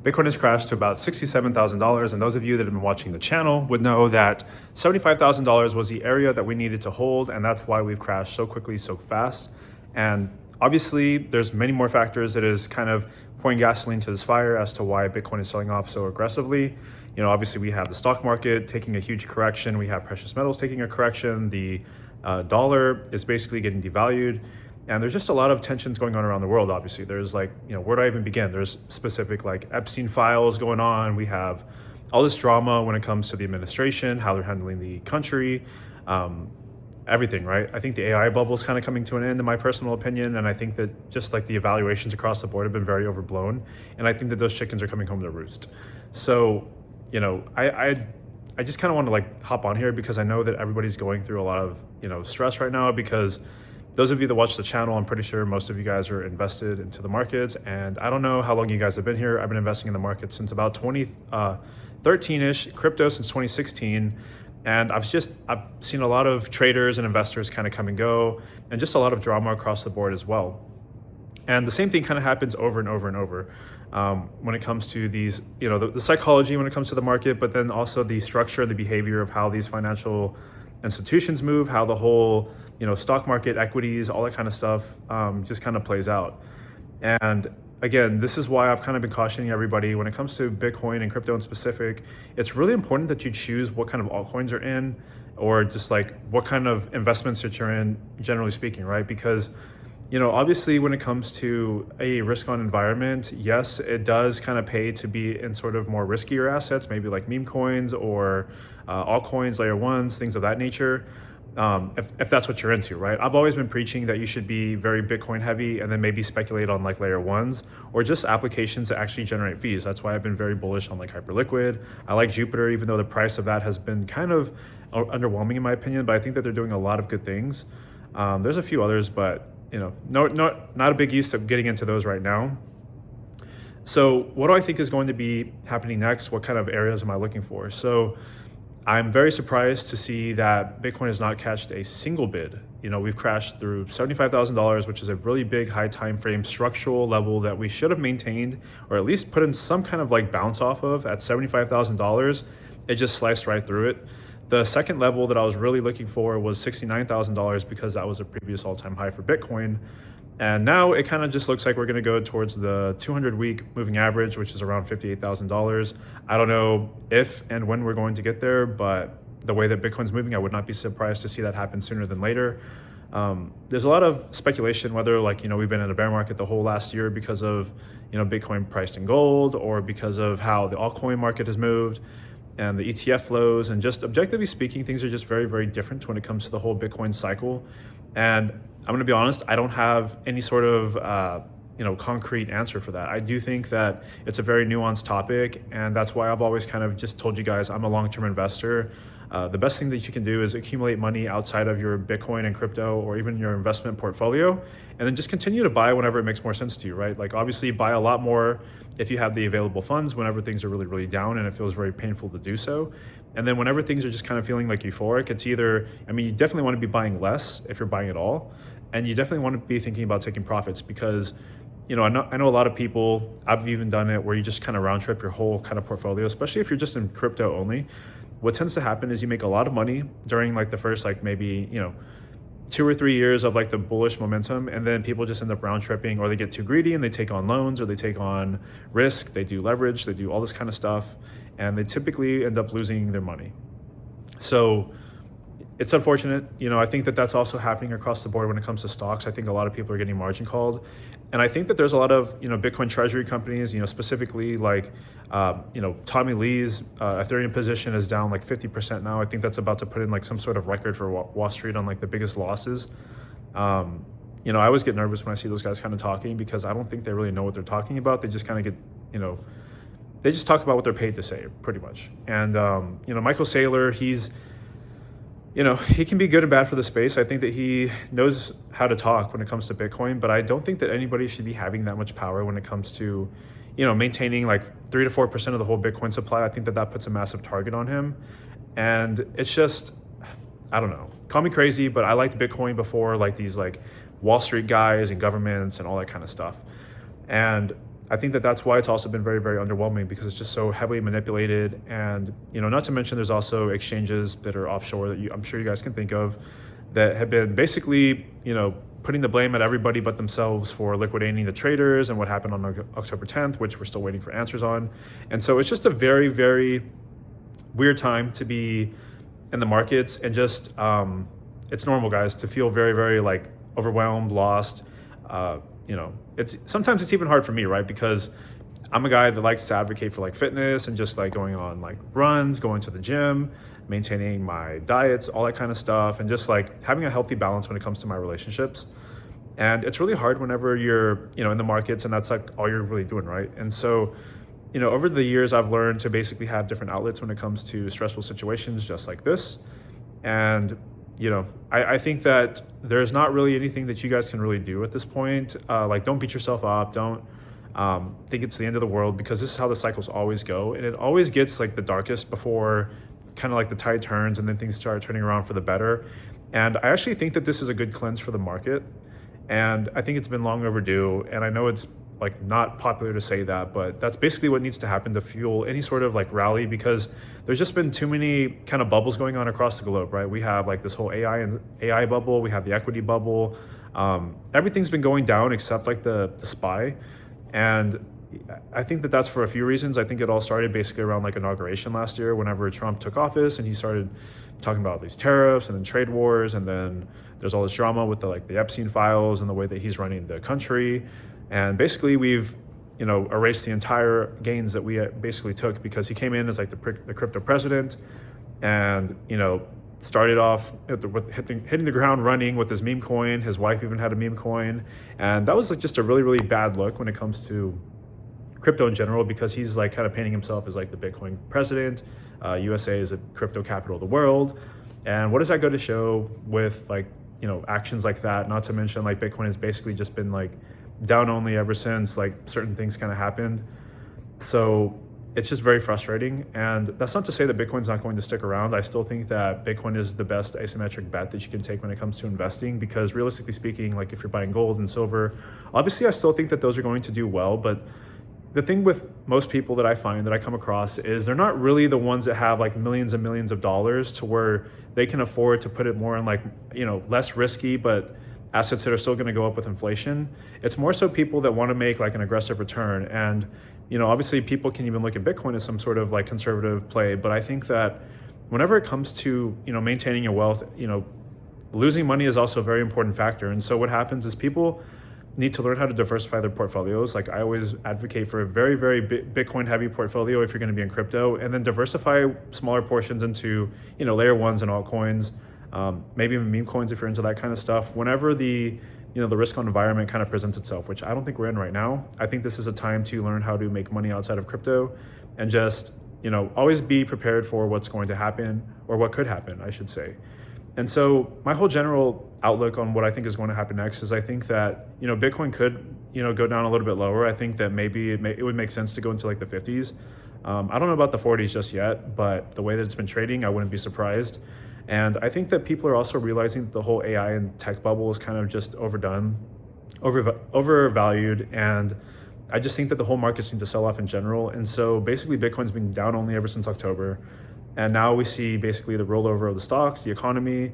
Bitcoin has crashed to about $67,000, and those of you that have been watching the channel would know that $75,000 was the area that we needed to hold, and that's why we've crashed so quickly, so fast. And obviously, there's many more factors that is kind of pouring gasoline to this fire as to why Bitcoin is selling off so aggressively. You know, obviously we have the stock market taking a huge correction, we have precious metals taking a correction, the dollar is basically getting devalued. And there's just a lot of tensions going on around the world, obviously. There's like, where do I even begin? There's specific like Epstein files going on. We have all this drama when it comes to the administration, how they're handling the country, everything, right? I think the AI bubble is kind of coming to an end, in my personal opinion. And I think that just like the evaluations across the board have been very overblown. And I think that those chickens are coming home to roost. So, I just kind of want to like hop on here because I know that everybody's going through a lot of, stress right now, because those of you that watch the channel, I'm pretty sure most of you guys are invested into the markets. And I don't know how long you guys have been here. I've been investing in the market since about 2013-ish, crypto since 2016. And I've seen a lot of traders and investors kind of come and go, and just a lot of drama across the board as well. And the same thing kind of happens over and over and over when it comes to these, the psychology when it comes to the market, but then also the structure and the behavior of how these financial institutions move, how the whole, stock market, equities, all that kind of stuff just kind of plays out. And again, this is why I've kind of been cautioning everybody when it comes to Bitcoin and crypto in specific. It's really important that you choose what kind of altcoins are in, or just like what kind of investments that you're in, generally speaking, right? Because obviously when it comes to a risk on environment, yes, it does kind of pay to be in sort of more riskier assets, maybe like meme coins or altcoins, layer ones, things of that nature. If that's what you're into, right? I've always been preaching that you should be very Bitcoin heavy and then maybe speculate on like layer ones or just applications that actually generate fees. That's why I've been very bullish on like Hyperliquid. I like Jupiter, even though the price of that has been kind of underwhelming in my opinion, but I think that they're doing a lot of good things. There's a few others, but not a big use of getting into those right now. So what do I think is going to be happening next? What kind of areas am I looking for? So I'm very surprised to see that Bitcoin has not catched a single bid. We've crashed through $75,000, which is a really big high time frame structural level that we should have maintained, or at least put in some kind of like bounce off of at $75,000. It just sliced right through it. The second level that I was really looking for was $69,000 because that was a previous all-time high for Bitcoin. And now it kind of just looks like we're going to go towards the 200-week moving average, which is around $58,000. I don't know if and when we're going to get there, but the way that Bitcoin's moving, I would not be surprised to see that happen sooner than later. There's a lot of speculation whether we've been in a bear market the whole last year because of, Bitcoin priced in gold, or because of how the altcoin market has moved and the ETF flows. And just objectively speaking, things are just very, very different when it comes to the whole Bitcoin cycle. And I'm going to be honest, I don't have any sort of, concrete answer for that. I do think that it's a very nuanced topic, and that's why I've always kind of just told you guys I'm a long-term investor. The best thing that you can do is accumulate money outside of your Bitcoin and crypto, or even your investment portfolio, and then just continue to buy whenever it makes more sense to you, right? Like obviously buy a lot more if you have the available funds whenever things are really, really down and it feels very painful to do so. And then whenever things are just kind of feeling like euphoric, it's either, you definitely want to be buying less if you're buying at all. And you definitely want to be thinking about taking profits because, I know a lot of people, I've even done it, where you just kind of round trip your whole kind of portfolio, especially if you're just in crypto only. What tends to happen is you make a lot of money during like the first maybe 2 or 3 years of like the bullish momentum, and then people just end up round tripping, or they get too greedy and they take on loans, or they take on risk, they do leverage, they do all this kind of stuff, and they typically end up losing their money. So it's unfortunate. I think that that's also happening across the board when it comes to stocks. I think a lot of people are getting margin called. And I think that there's a lot of, Bitcoin treasury companies, specifically like, Tommy Lee's Ethereum position is down like 50% now. I think that's about to put in like some sort of record for Wall Street on like the biggest losses. I always get nervous when I see those guys kind of talking, because I don't think they really know what they're talking about. They just kind of get, they just talk about what they're paid to say pretty much. And, Michael Saylor, he's, he can be good and bad for the space. I think that he knows how to talk when it comes to Bitcoin, but I don't think that anybody should be having that much power when it comes to, maintaining like 3 to 4% of the whole Bitcoin supply. I think that that puts a massive target on him. And it's just, I don't know, call me crazy, but I liked Bitcoin before like these like Wall Street guys and governments and all that kind of stuff. And I think that that's why it's also been very, very underwhelming, because it's just so heavily manipulated. And, not to mention there's also exchanges that are offshore that I'm sure you guys can think of that have been basically, putting the blame at everybody but themselves for liquidating the traders and what happened on October 10th, which we're still waiting for answers on. And so it's just a very, very weird time to be in the markets, and just, it's normal, guys, to feel very, very like overwhelmed, lost. Sometimes it's even hard for me, right? Because I'm a guy that likes to advocate for like fitness and just like going on like runs, going to the gym, maintaining my diets, all that kind of stuff, and just like having a healthy balance when it comes to my relationships. And it's really hard whenever you're, in the markets and that's like all you're really doing, right? And so, over the years, I've learned to basically have different outlets when it comes to stressful situations just like this. And I think that there's not really anything that you guys can really do at this point. Like, don't beat yourself up. Don't think it's the end of the world, because this is how the cycles always go. And it always gets like the darkest before kind of like the tide turns, and then things start turning around for the better. And I actually think that this is a good cleanse for the market. And I think it's been long overdue. And I know it's like not popular to say that, but that's basically what needs to happen to fuel any sort of like rally, because there's just been too many kind of bubbles going on across the globe, right? We have like this whole AI bubble, we have the equity bubble. Everything's been going down except like the SPY. And I think that that's for a few reasons. I think it all started basically around like inauguration last year, whenever Trump took office and he started talking about these tariffs and then trade wars. And then there's all this drama with the Epstein files and the way that he's running the country. And basically we've, erased the entire gains that we basically took, because he came in as like the crypto president and, started off with hitting the ground running with his meme coin. His wife even had a meme coin. And that was like just a really, really bad look when it comes to crypto in general, because he's like kind of painting himself as like the Bitcoin president. USA is a crypto capital of the world. And what does that go to show with like, actions like that? Not to mention like Bitcoin has basically just been like down only ever since like certain things kind of happened. So it's just very frustrating. And that's not to say that Bitcoin's not going to stick around. I still think that Bitcoin is the best asymmetric bet that you can take when it comes to investing, because realistically speaking, like if you're buying gold and silver, obviously I still think that those are going to do well. But the thing with most people that I find that I come across is they're not really the ones that have like millions and millions of dollars to where they can afford to put it more in like, less risky, but assets that are still going to go up with inflation. It's more so people that want to make like an aggressive return. And, obviously people can even look at Bitcoin as some sort of like conservative play. But I think that whenever it comes to, maintaining your wealth, losing money is also a very important factor. And so what happens is people need to learn how to diversify their portfolios. Like I always advocate for a very, very Bitcoin heavy portfolio if you're going to be in crypto, and then diversify smaller portions into, layer ones and altcoins, maybe even meme coins if you're into that kind of stuff. Whenever the risk on environment kind of presents itself, which I don't think we're in right now. I think this is a time to learn how to make money outside of crypto, and just, always be prepared for what's going to happen, or what could happen, I should say. And so my whole general outlook on what I think is going to happen next is I think that, Bitcoin could, go down a little bit lower. I think that maybe it would make sense to go into like the 50s. I don't know about the 40s just yet, but the way that it's been trading, I wouldn't be surprised. And I think that people are also realizing that the whole AI and tech bubble is kind of just overvalued. And I just think that the whole market seems to sell off in general. And so basically Bitcoin's been down only ever since October. And now we see basically the rollover of the stocks, the economy,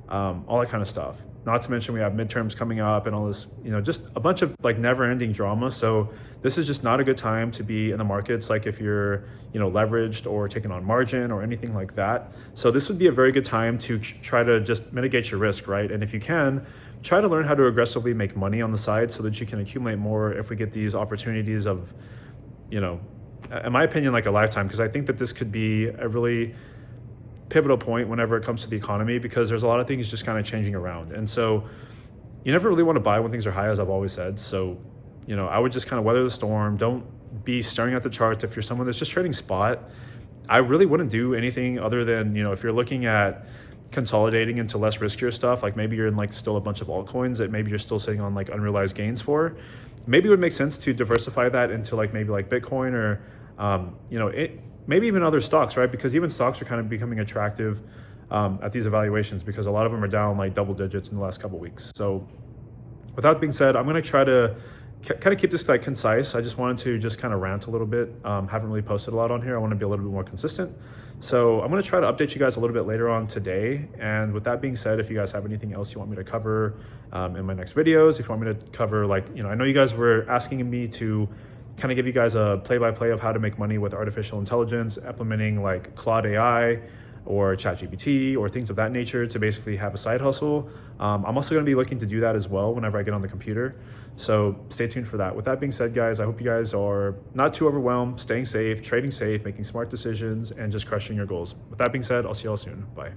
all that kind of stuff. Not to mention we have midterms coming up and all this, just a bunch of like never ending drama. So this is just not a good time to be in the markets. Like if you're, leveraged or taking on margin or anything like that. So this would be a very good time to try to just mitigate your risk, right? And if you can, try to learn how to aggressively make money on the side so that you can accumulate more if we get these opportunities of, in my opinion, like a lifetime, because I think that this could be a really pivotal point whenever it comes to the economy, because there's a lot of things just kind of changing around. And so you never really want to buy when things are high, as I've always said. So, I would just kind of weather the storm. Don't be staring at the charts. If you're someone that's just trading spot, I really wouldn't do anything other than, if you're looking at consolidating into less riskier stuff, like maybe you're in like still a bunch of altcoins that maybe you're still sitting on like unrealized gains for, maybe it would make sense to diversify that into like maybe like Bitcoin or, maybe even other stocks, right? Because even stocks are kind of becoming attractive at these evaluations, because a lot of them are down like double digits in the last couple of weeks. So with that being said, I'm going to try to, kind of keep this like concise. I just wanted to just kind of rant a little bit. Haven't really posted a lot on here. I want to be a little bit more consistent. So I'm going to try to update you guys a little bit later on today. And with that being said, if you guys have anything else you want me to cover in my next videos, if you want me to cover, like, I know you guys were asking me to kind of give you guys a play-by-play of how to make money with artificial intelligence, implementing like Claude AI or ChatGPT or things of that nature to basically have a side hustle. I'm also going to be looking to do that as well whenever I get on the computer. So stay tuned for that. With that being said, guys, I hope you guys are not too overwhelmed, staying safe, trading safe, making smart decisions, and just crushing your goals. With that being said, I'll see y'all soon. Bye.